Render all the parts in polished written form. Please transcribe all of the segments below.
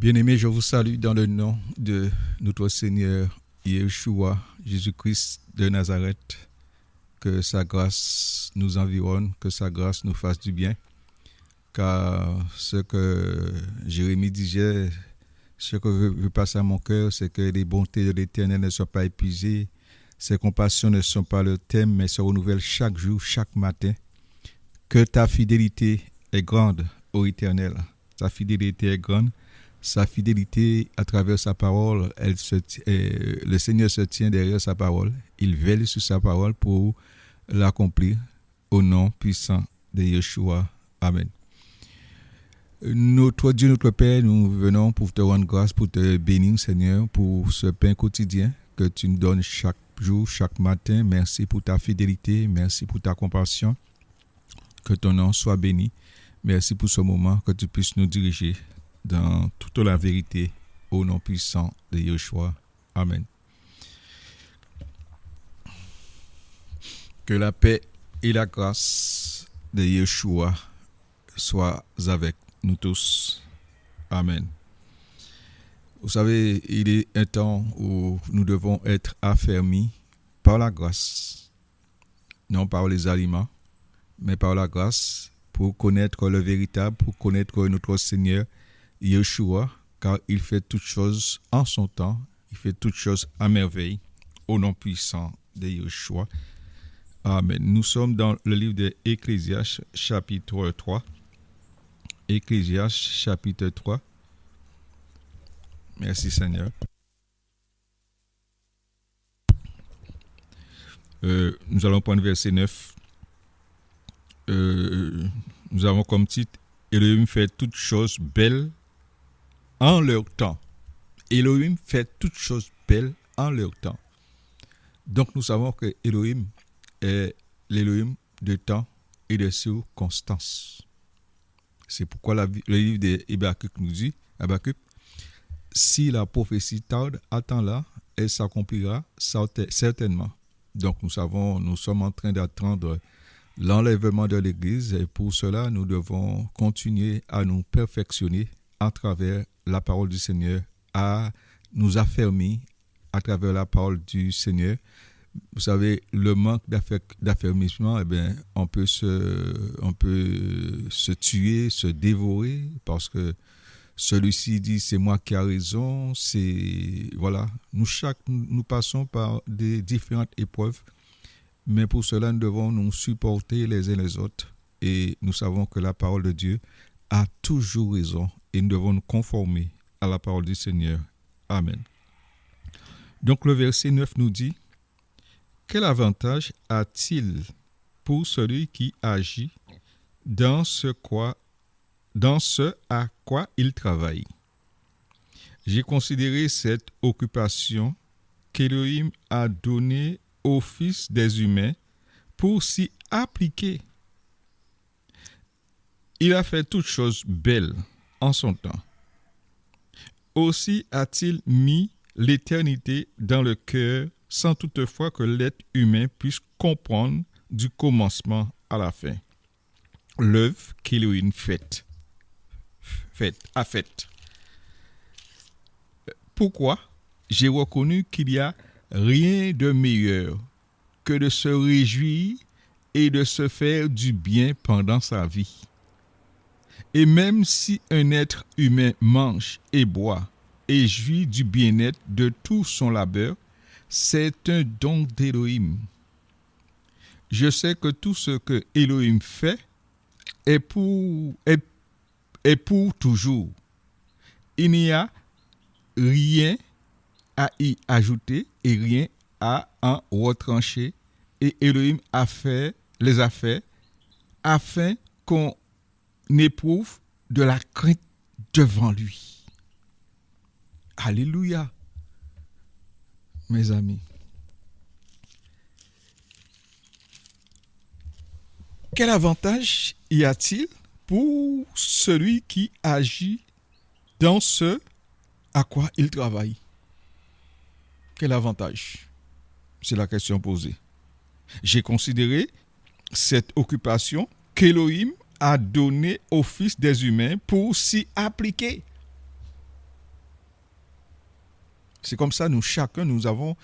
Bien-aimés, je vous salue dans le nom de notre Seigneur Yeshua, Jésus-Christ de Nazareth. Que sa grâce nous environne, que sa grâce nous fasse du bien. Car ce que Jérémie disait, ce que veut passer à mon cœur, c'est que les bontés de l'Éternel ne sont pas épuisées, ses compassions ne sont pas le thème, mais se renouvellent chaque jour, chaque matin. Que ta fidélité est grande, ô Éternel. Ta fidélité est grande. Sa fidélité à travers sa parole, le Seigneur se tient derrière sa parole. Il veille sur sa parole pour l'accomplir au nom puissant de Yeshua. Amen. Notre Dieu, notre Père, nous venons pour te rendre grâce, pour te bénir, Seigneur, pour ce pain quotidien que tu nous donnes chaque jour, chaque matin. Merci pour ta fidélité, merci pour ta compassion. Que ton nom soit béni. Merci pour ce moment, que tu puisses nous diriger dans toute la vérité au nom puissant de Yeshua. Amen. Que la paix et la grâce de Yeshua soient avec nous tous. Amen. Vous savez, il est un temps où nous devons être affermis par la grâce, non par les aliments, mais par la grâce, pour connaître le véritable, pour connaître notre Seigneur Yeshua, car il fait toutes choses en son temps, il fait toutes choses à merveille, au nom puissant de Yeshua. Amen. Nous sommes dans le livre de Ecclésiaste, chapitre 3. Ecclésiaste, chapitre 3. Merci Seigneur. Nous allons prendre verset 9. Nous avons comme titre « Elohim fait toutes choses belles en leur temps ». Elohim fait toutes choses belles en leur temps. Donc nous savons que Elohim est l'Elohim de temps et de circonstances. C'est pourquoi le livre de Habakkuk nous dit, Habakkuk, si la prophétie tarde, attends-la, elle s'accomplira certainement. Donc nous sommes en train d'attendre l'enlèvement de l'Église et pour cela nous devons continuer à nous perfectionner à travers la parole du Seigneur, à nous affermir à travers la parole du Seigneur. Vous savez, le manque d'affermissement, on peut se tuer, se dévorer, parce que celui-ci dit c'est moi qui a raison. Nous passons par des différentes épreuves, mais pour cela nous devons nous supporter les uns les autres, et nous savons que la parole de Dieu a toujours raison, et nous devons nous conformer à la parole du Seigneur. Amen. Donc le verset 9 nous dit: quel avantage a-t-il pour celui qui agit dans ce à quoi il travaille? J'ai considéré cette occupation qu'Élohim a donnée aux fils des humains pour s'y appliquer. Il a fait toutes choses belles en son temps. Aussi a-t-il mis l'éternité dans le cœur, sans toutefois que l'être humain puisse comprendre du commencement à la fin l'œuvre qu'Élohim a faite. Pourquoi? J'ai reconnu qu'il n'y a rien de meilleur que de se réjouir et de se faire du bien pendant sa vie. Et même si un être humain mange et boit et jouit du bien-être de tout son labeur, c'est un don d'Élohim. Je sais que tout ce que Élohim fait est pour toujours. Il n'y a rien à y ajouter et rien à en retrancher. Et Élohim les a fait afin qu'on éprouve de la crainte devant lui. Alléluia. Mes amis, quel avantage y a-t-il pour celui qui agit dans ce à quoi il travaille? Quel avantage? C'est la question posée. J'ai considéré cette occupation qu'Élohim a donnée aux fils des humains pour s'y appliquer. C'est comme ça, nous, chacun, nous avons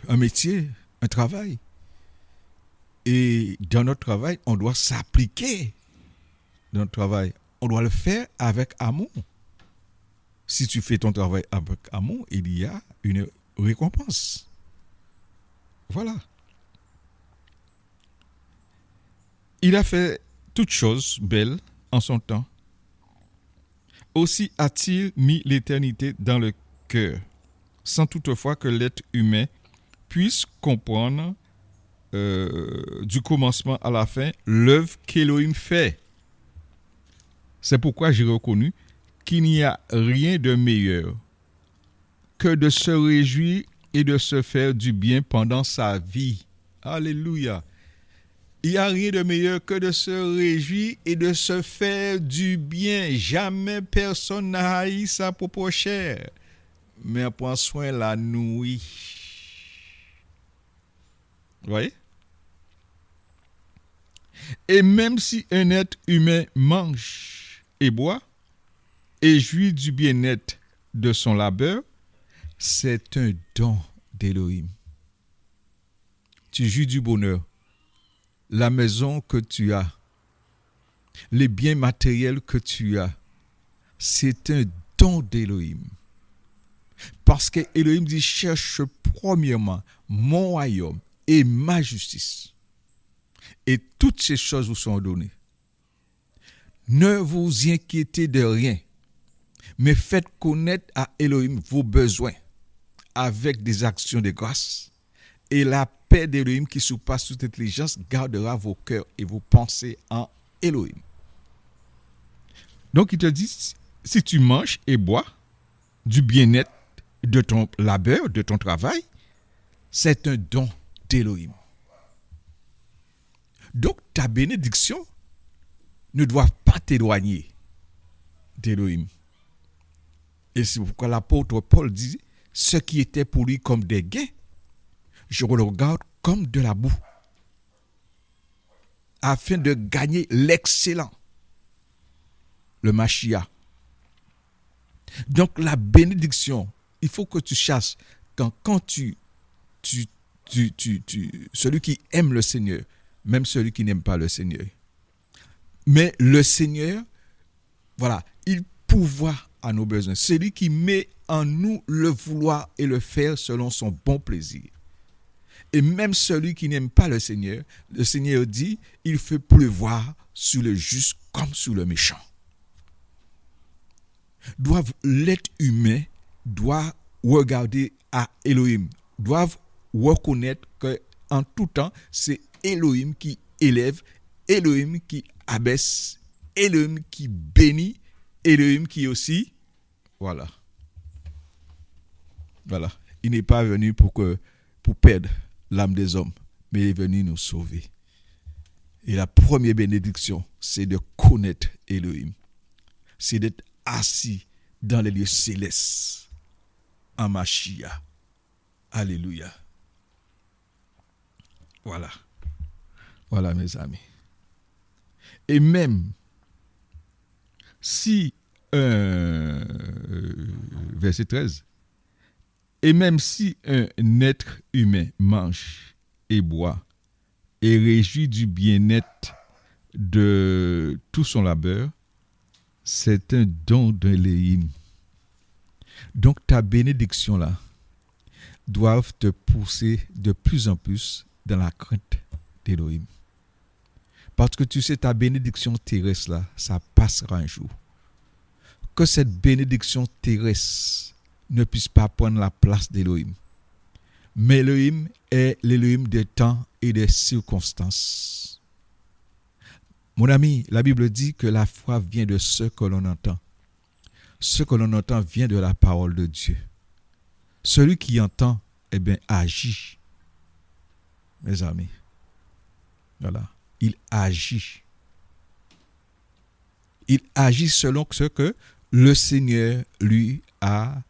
un métier, un travail. Et dans notre travail, on doit s'appliquer dans notre travail. On doit le faire avec amour. Si tu fais ton travail avec amour, il y a une récompense. Voilà. Il a fait toutes choses belles en son temps. Aussi a-t-il mis l'éternité dans le cœur, sans toutefois que l'être humain puisse comprendre du commencement à la fin l'œuvre qu'Élohim fait. C'est pourquoi j'ai reconnu qu'il n'y a rien de meilleur que de se réjouir et de se faire du bien pendant sa vie. Alléluia. Il n'y a rien de meilleur que de se réjouir et de se faire du bien. Jamais personne n'a haï sa propre chair, mais on prend soin de la nourrir. Vous voyez? Et même si un être humain mange et boit et jouit du bien-être de son labeur, c'est un don d'Élohim. Tu jouis du bonheur, la maison que tu as, les biens matériels que tu as, c'est un don d'Élohim. Parce que Élohim dit, cherche premièrement mon royaume et ma justice. Et toutes ces choses vous sont données. Ne vous inquiétez de rien, mais faites connaître à Élohim vos besoins avec des actions de grâce. Et la paix d'Élohim qui surpasse toute intelligence gardera vos cœurs et vos pensées en Élohim. Donc il te dit, si tu manges et bois du bien-être de ton labeur, de ton travail, c'est un don d'Élohim. Donc ta bénédiction ne doit pas t'éloigner d'Élohim. Et c'est pourquoi l'apôtre Paul dit, ce qui était pour lui comme des gains, je le regarde comme de la boue, afin de gagner l'excellent, le Mashiach. Donc la bénédiction, il faut que tu chasses quand celui qui aime le Seigneur, même celui qui n'aime pas le Seigneur. Mais le Seigneur, voilà, il pourvoit à nos besoins. Celui qui met en nous le vouloir et le faire selon son bon plaisir. Et même celui qui n'aime pas le Seigneur dit, il fait pleuvoir sur le juste comme sur le méchant. L'être humain doit regarder à Elohim, doivent reconnaître qu'en tout temps, c'est Elohim qui élève, Elohim qui abaisse, Elohim qui bénit, Elohim qui aussi, voilà. Il n'est pas venu pour perdre l'âme des hommes, mais il est venu nous sauver. Et la première bénédiction, c'est de connaître Elohim. C'est d'être assis dans les lieux célestes en Mashiach. Alléluia. Voilà mes amis. Et même si, verset 13, et même si un être humain mange et boit et réjouit du bien-être de tout son labeur, c'est un don d'Élohim. Donc ta bénédiction là doivent te pousser de plus en plus dans la crainte d'Élohim. Parce que tu sais, ta bénédiction terrestre là, ça passera un jour. Que cette bénédiction terrestre ne puisse pas prendre la place d'Élohim. Mais Élohim est l'Élohim des temps et des circonstances. Mon ami, la Bible dit que la foi vient de ce que l'on entend. Ce que l'on entend vient de la parole de Dieu. Celui qui entend, agit. Mes amis, voilà, il agit. Il agit selon ce que le Seigneur lui a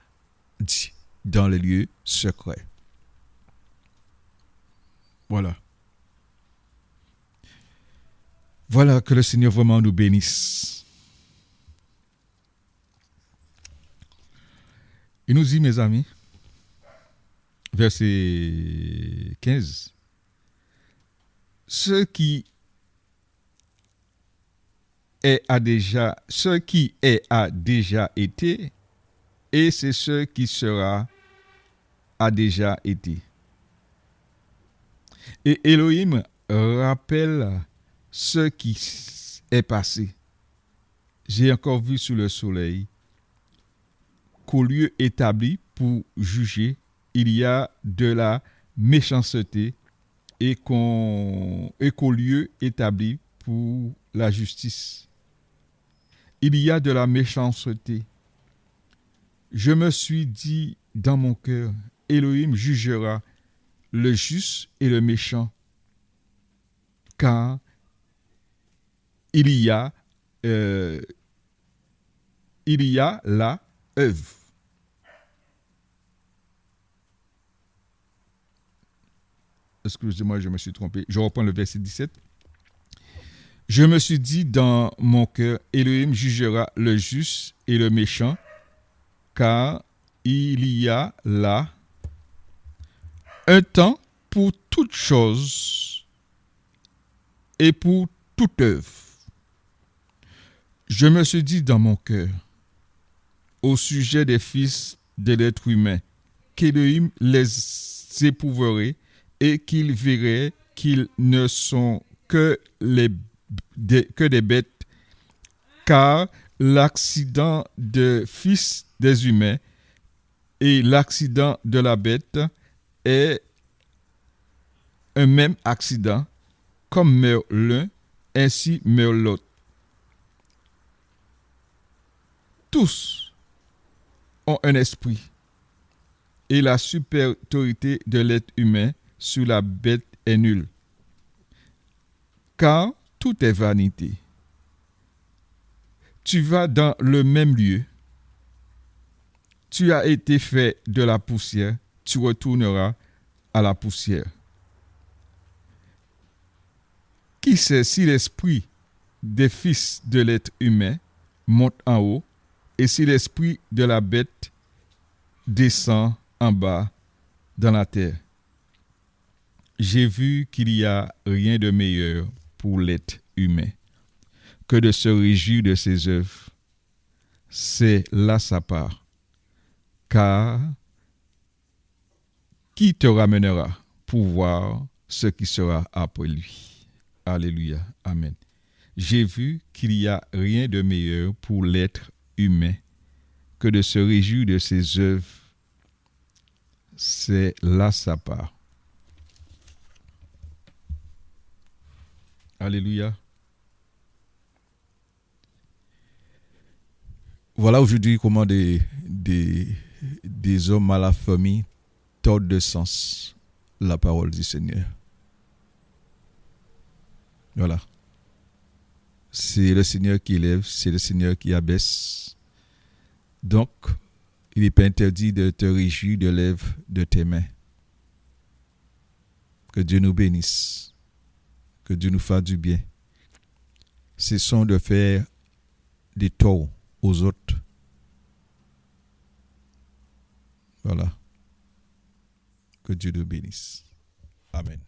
dit dans les lieux secrets. Voilà. Voilà, que le Seigneur vraiment nous bénisse. Il nous dit, mes amis, verset 15, ce qui a déjà été, et c'est ce qui sera a déjà été. Et Elohim rappelle ce qui est passé. J'ai encore vu sous le soleil qu'au lieu établi pour juger, il y a de la méchanceté et qu'au lieu établi pour la justice, il y a de la méchanceté. Je me suis dit dans mon cœur, Elohim jugera le juste et le méchant, car il y a la œuvre. Excusez-moi, je me suis trompé. Je reprends le verset 17. Je me suis dit dans mon cœur, Elohim jugera le juste et le méchant, car il y a là un temps pour toute chose et pour toute œuvre. Je me suis dit dans mon cœur, au sujet des fils de l'être humain, qu'Elohim les éprouverait et qu'il verrait qu'ils ne sont que des bêtes, car l'accident de fils des humains et l'accident de la bête est un même accident, comme meurt l'un, ainsi meurt l'autre. Tous ont un esprit, et la supériorité de l'être humain sur la bête est nulle, car tout est vanité. Tu vas dans le même lieu, tu as été fait de la poussière, tu retourneras à la poussière. Qui sait si l'esprit des fils de l'être humain monte en haut et si l'esprit de la bête descend en bas dans la terre? J'ai vu qu'il n'y a rien de meilleur pour l'être humain que de se réjouir de ses œuvres. C'est là sa part. Car qui te ramènera pour voir ce qui sera après lui? Alléluia. Amen. J'ai vu qu'il n'y a rien de meilleur pour l'être humain que de se réjouir de ses œuvres. C'est là sa part. Alléluia. Voilà aujourd'hui comment des hommes à la famille tordent de sens la parole du Seigneur. Voilà. C'est le Seigneur qui élève, c'est le Seigneur qui abaisse. Donc, il n'est pas interdit de te réjouir de l'œuvre de tes mains. Que Dieu nous bénisse. Que Dieu nous fasse du bien. Cessons de faire des torts aux autres. Voilà. Que Dieu nous bénisse. Amen.